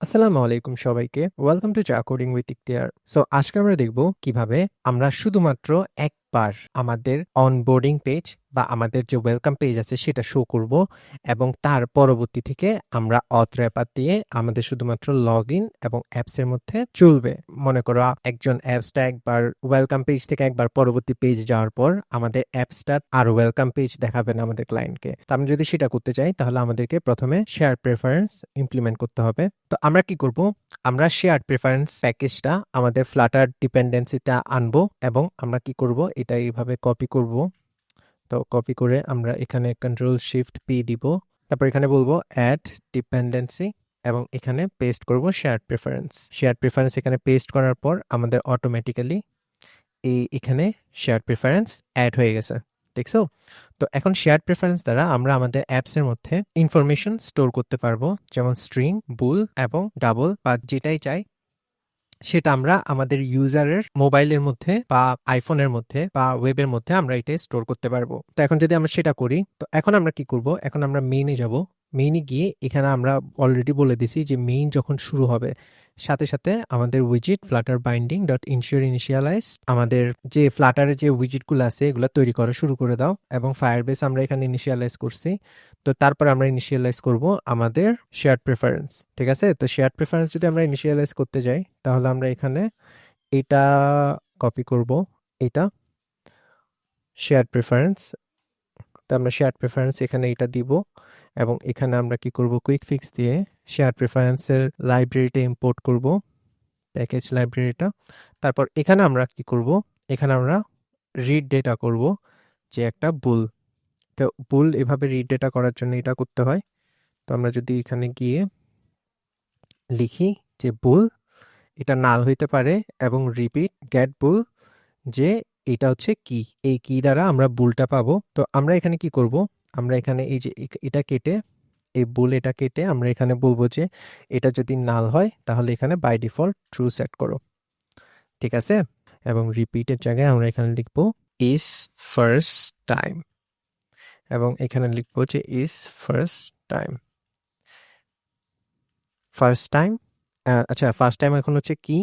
আসসালামু আলাইকুম সবাইকে। ওয়েলকাম টু চা কোডিং উইথ ইখতিয়ার। সো আজকে আমরা দেখব কিভাবে আমরা শুধুমাত্র একবার আমাদের অনবোর্ডিং পেজ বা আমাদের যে ওয়েলকাম পেজ আছে সেটা শো করব এবং তার পরবর্তী থেকে আমরা অথ র্যাপার দিয়ে আমাদের শুধুমাত্র লগ ইন এবং অ্যাপস এর মধ্যে চলবে। মনে করো একজন অ্যাপসটা একবার ওয়েলকাম পেজ থেকে একবার পরবর্তী পেজ যাওয়ার পর আমাদের অ্যাপসটা আর ওয়েলকাম পেজ দেখাবে না আমাদের ক্লায়েন্টকে। তো আমরা যদি সেটা করতে চাই তাহলে আমাদেরকে প্রথমে শেয়ার প্রেফারেন্স ইমপ্লিমেন্ট করতে হবে। তো আমরা কি করব? আমরা শেয়ার্ড প্রেফারেন্স প্যাকেজটা আমাদের ফ্লাটার ডিপেন্ডেন্সিতে আনবো এবং আমরা কি করব? এটা এইভাবে কপি করব। তো কপি করে আমরা এখানে কন্ট্রোল শিফট পি দিব। তারপর এখানে বলবো অ্যাড ডিপেন্ডেন্সি এবং এখানে পেস্ট করব শেয়ার্ড প্রেফারেন্স। শেয়ার্ড প্রেফারেন্স এখানে পেস্ট করার পর আমাদের অটোমেটিক্যালি এখানে শেয়ার্ড প্রেফারেন্স অ্যাড হয়ে গেছে। দেখছো? তো এখন শেয়ার্ড প্রেফারেন্স দ্বারা আমরা আমাদের অ্যাপস এর মধ্যে ইনফরমেশন স্টোর করতে পারবো, যেমন স্ট্রিং, বুল এবং ডাবল বা যেটাই চাই সেটা আমরা আমাদের ইউজারের মোবাইলের মধ্যে বা আইফোনের মধ্যে বা ওয়েবের মধ্যে আমরা এটা স্টোর করতে পারবো। তো এখন যদি আমরা সেটা করি, তো এখন আমরা কি করব? এখন আমরা মেইনে যাব। মেইনে গিয়ে এখানে আমরা অলরেডি বলে দিছি যে মেইন যখন শুরু হবে সাথে সাথে আমাদের উইজিট Flutter binding dot ensure initialize আমাদের যে ফ্লাটারের যে উইজিটগুলো আছে এগুলো তৈরি করা শুরু করে দাও এবং ফায়ারবেস আমরা এখানে ইনিশিয়ালাইজ করছি। তো তারপর আমরা ইনিশিয়ালাইজ করব আমাদের শেয়ার্ড প্রেফারেন্স। ঠিক আছে? তো শেয়ার্ড প্রেফারেন্স যদি আমরা ইনিশিয়ালাইজ করতে যাই তাহলে আমরা এখানে এটা কপি করব, এটা শেয়ার্ড প্রেফারেন্স। তো আমরা শেয়ার্ড প্রেফারেন্স এখানে এটা দিব এবং এখানে আমরা কি করব? কুইক ফিক্স দিয়ে শেয়ার্ড প্রেফারেন্সের লাইব্রেরিটা ইম্পোর্ট করব, প্যাকেজ লাইব্রেরিটা। তারপর এখানে আমরা কি করব? এখানে আমরা রিড ডেটা করব, যে একটা বুল। তো বুল এভাবে রিড ডেটা করার জন্য এটা করতে হয়। তো আমরা যদি এখানে গিয়ে লিখি যে বুল, এটা নাল হইতে পারে এবং রিপিট গেট বুল, যে এটা হচ্ছে কি, এই কি দ্বারা আমরা বুলটা পাবো। তো আমরা এখানে কি করব? আমরা এখানে এই যে এটা কেটে, এই বুল এটা কেটে আমরা এখানে বলবো যে এটা যদি নাল হয় তাহলে এখানে বাই ডিফল্ট ট্রু সেট করো। ঠিক আছে? এবং রিপিটের জায়গায় আমরা এখানে লিখবো ইজ ফার্স্ট টাইম এবং এখানে লিখবো যে is first time. First time, আচ্ছা ফার্স্ট টাইম এখন হচ্ছে কি,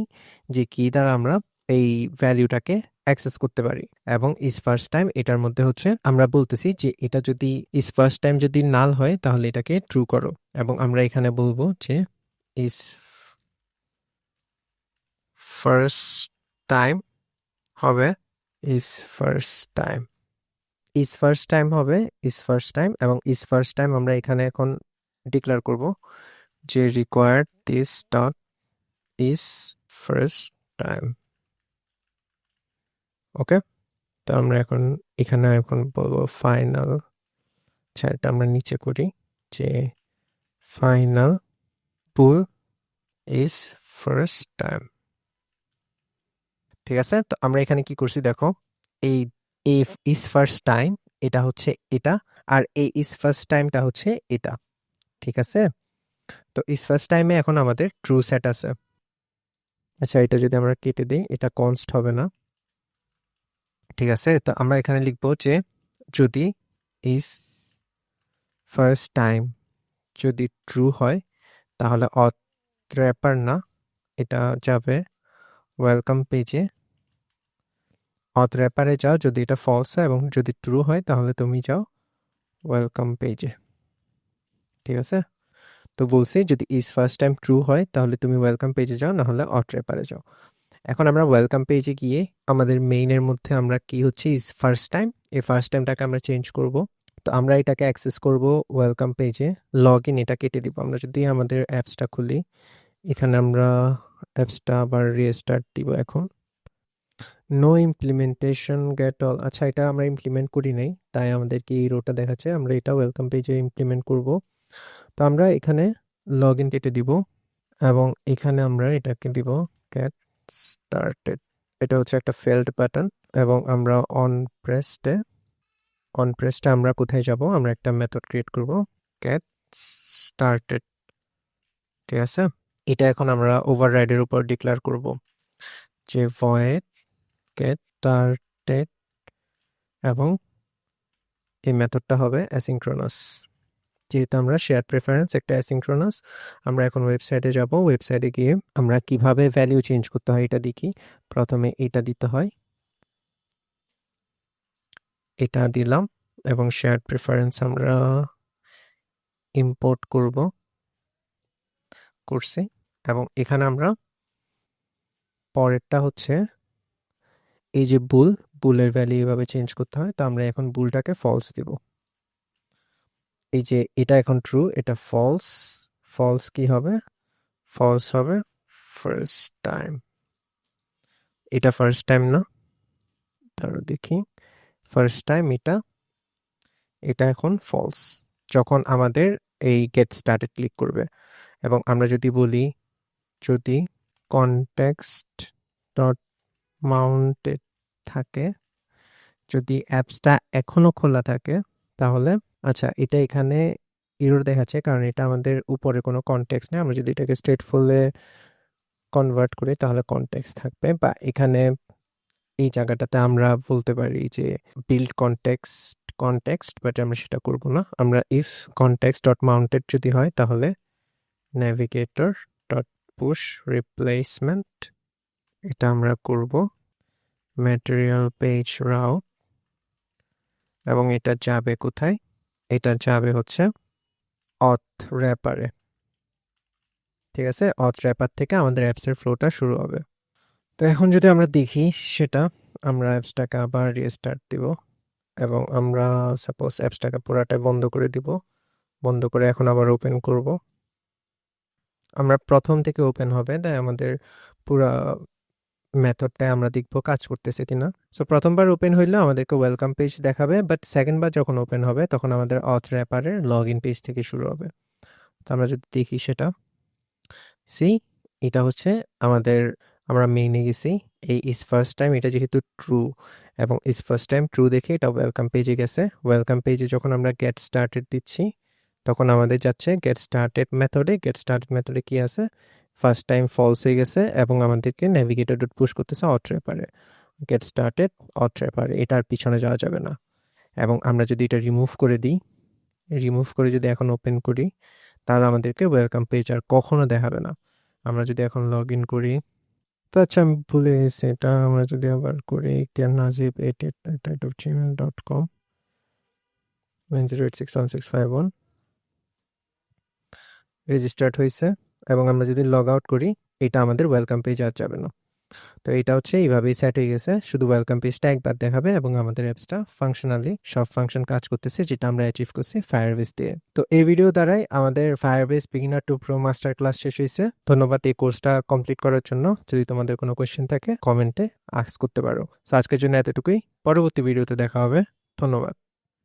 যে কি দ্বারা আমরা এই ভ্যালুটাকে অ্যাক্সেস করতে পারি এবং ইজ ফার্স্ট টাইম এটার মধ্যে হচ্ছে আমরা বলতেছি যে এটা যদি ইজ ফার্স্ট টাইম যদি নাল হয় তাহলে এটাকে ট্রু করো এবং আমরা এখানে বলবো যে ইজ ফার্স্ট টাইম হবে is first time, is first time হবে ইজ ফার্স্ট টাইম এবং ইজ ফার্স্ট টাইম আমরা এখানে এখন ডিক্লেয়ার করব যে required this dot is first time. Okay? তো আমরা এখন এখানে এখন বলবো ফাইনাল, আচ্ছা এটা আমরা নিচে করি যে final pool is first time. ঠিক আছে? তো আমরা এখানে কি করছি দেখো, এই এফ ইজ ফার্স্ট টাইম এটা হচ্ছে এটা, আর এই ইজ ফার্স্ট টাইমটা হচ্ছে এটা। ঠিক আছে? তো ইজ ফার্স্ট টাইমে এখন আমাদের ট্রু সেট আছে। আচ্ছা এটা যদি আমরা কেটে দিই এটা কনস্ট হবে না। ঠিক আছে? তো আমরা এখানে লিখবো যে যদি ইজ ফার্স্ট টাইম যদি ট্রু হয় তাহলে অথ র্যাপার না, এটা যাবে ওয়েলকাম পেজে। অথ র্যাপারে যাও যদি এটা ফলস হয় এবং যদি ট্রু হয় তাহলে তুমি যাও ওয়েলকাম পেজে। ঠিক আছে? তো বলছি যদি ইজ ফার্স্ট টাইম ট্রু হয় তাহলে তুমি ওয়েলকাম পেজে যাও, না হলে অথ র্যাপারে যাও। এখন আমরা ওয়েলকাম পেজে গিয়ে আমাদের মেইনের মধ্যে আমরা কি হচ্ছে ইজ ফার্স্ট টাইম, এই ফার্স্ট টাইমটাকে আমরা চেঞ্জ করব। তো আমরা এটাকে অ্যাক্সেস করব ওয়েলকাম পেজে, লগ ইন এটা কেটে দিব। আমরা যদি আমাদের অ্যাপসটা খুলি এখানে আমরা অ্যাপসটা আবার রিস্টার্ট দিব এখন। নো ইমপ্লিমেন্টেশন গেট অল, আচ্ছা এটা আমরা ইমপ্লিমেন্ট করি নাই তাই আমাদেরকে এই রোটা দেখাচ্ছে। আমরা এটা ওয়েলকাম পেজে ইমপ্লিমেন্ট করব। তো আমরা এখানে লগ ইন কেটে দিব এবং এখানে আমরা এটাকে দিব গেট স্টার্টেড। এটা হচ্ছে একটা ফেল্ড বাটন এবং আমরা অন প্রেসটে আমরা কোথায় যাব? আমরা একটা মেথড ক্রিয়েট করব গেট স্টার্টেড। ঠিক আছে? এটা এখন আমরা ওভাররাইডের উপর ডিক্লেয়ার করব যে ভয়েড গেট স্টার্টেড এবং এই মেথডটা হবে অ্যাসিনক্রোনাস। যেহেতু আমরা শেয়ার প্রেফারেন্স একটা অ্যাসিঙ্ক্রোনাস, আমরা এখন ওয়েবসাইটে যাব। ওয়েবসাইটে গিয়ে আমরা কিভাবে ভ্যালু চেঞ্জ করতে হয় এটা দেখি। প্রথমে এটা দিতে হয়, এটা দিলাম এবং শেয়ার প্রেফারেন্স আমরা ইম্পোর্ট করছি এবং এখানে আমরা পরেরটা হচ্ছে এই যে বুলের ভ্যালু এভাবে চেঞ্জ করতে হয়। তো আমরা এখন বুলটাকে ফলস দিব। এই যে এটা এখন ট্রু, এটা ফলস। ফলস কি হবে? ফলস হবে ফার্স্ট টাইম। এটা ফার্স্ট টাইম না, তারও দেখি ফার্স্ট টাইম। এটা এখন ফলস যখন আমাদের এই গেট স্টার্টেড ক্লিক করবে। এবং আমরা যদি বলি, যদি কনটেক্সট ডট মাউন্টেড থাকে, যদি অ্যাপসটা এখনো খোলা থাকে, তাহলে আচ্ছা এটা এখানে এরর দেখাচ্ছে কারণ এটা আমাদের উপরে কোনো কনটেক্সট নেই। আমরা যদি এটাকে স্ট্রেট ফুলে কনভার্ট করি তাহলে কনটেক্সট থাকবে, বা এখানে এই জায়গাটাতে আমরা বলতে পারি যে বিল্ড কনটেক্সট, বাট আমরা সেটা করব না। আমরা ইফ কনটেক্সট ডট মাউন্টেড যদি হয় তাহলে নেভিগেটর ডট পুশ রিপ্লেসমেন্ট, এটা আমরা করব ম্যাটেরিয়াল পেজ রাউট, এবং এটা যাবে কোথায়? এটা যাবে হচ্ছে অথ র্যাপারে। ঠিক আছে, অথ র্যাপার থেকে আমাদের অ্যাপসের ফ্লোটা শুরু হবে। তো এখন যদি আমরা দেখি সেটা, আমরা অ্যাপসটাকে আবার রিস্টার্ট দিব এবং আমরা সাপোজ অ্যাপসটাকে পুরাটাই বন্ধ করে দিব। বন্ধ করে এখন আবার ওপেন করব। আমরা প্রথম থেকে ওপেন হবে, তাই আমাদের পুরা মেথডটাই আমরা দেখব কাজ করতেছে কিনা। সো প্রথমবার ওপেন হইলে আমাদেরকে ওয়েলকাম পেজ দেখাবে, বাট সেকেন্ডবার যখন ওপেন হবে তখন আমাদের অথ র্যাপারের লগ ইন পেজ থেকে শুরু হবে। তো আমরা যদি দেখি সেটা, এটা হচ্ছে আমাদের, আমরা মেইনে গেছি। এই ইজ ফার্স্ট টাইম, এটা যেহেতু ট্রু এবং ইজ ফার্স্ট টাইম ট্রু দেখে এটা ওয়েলকাম পেজে গেছে। ওয়েলকাম পেজে যখন আমরা গেট স্টার্টেড দিচ্ছি তখন আমাদের যাচ্ছে গেট স্টার্টেড মেথডে। গেট স্টার্টেড মেথডে কি আছে? ফার্স্ট টাইম ফলস হয়ে গেছে এবং আমাদেরকে নেভিগেটর ডট পুশ করতেছে অথ র্যাপারে। গেট স্টার্টেড অথ র্যাপারে, এটার পিছনে যাওয়া যাবে না। এবং আমরা যদি এটা রিমুভ করে দিই, রিমুভ করে যদি এখন ওপেন করি, তাহলে আমাদেরকে ওয়েলকাম পেজ আর কখনো দেখাবে না। আমরা যদি এখন লগ ইন করি, তো আচ্ছা আমি ভুলে গেছি, এটা আমরা যদি আবার করি ikhtiarnazib@gmail.com 908616151 রেজিস্টার্ড হয়েছে। এবং আমরা যদি লগ আউট করি, এটা আমাদের ওয়েলকাম পেজ আর যাবে না। তো এটা হচ্ছে এইভাবেই সেট হয়ে গেছে। শুধু ওয়েলকাম পেজটা একবার দেখাবে এবং আমাদের অ্যাপসটা ফাংশনালি সব ফাংশন কাজ করতেছে, যেটা আমরা অ্যাচিভ করছি ফায়ারবেস দিয়ে। তো এই ভিডিও দ্বারাই আমাদের Firebase beginner two pro master class শেষ হয়েছে। ধন্যবাদ এই কোর্সটা কমপ্লিট করার জন্য। যদি তোমাদের কোনো কোয়েশ্চেন থাকে কমেন্টে আস্ক করতে পারো। সো আজকের জন্য এতটুকুই, পরবর্তী ভিডিওতে দেখা হবে। ধন্যবাদ।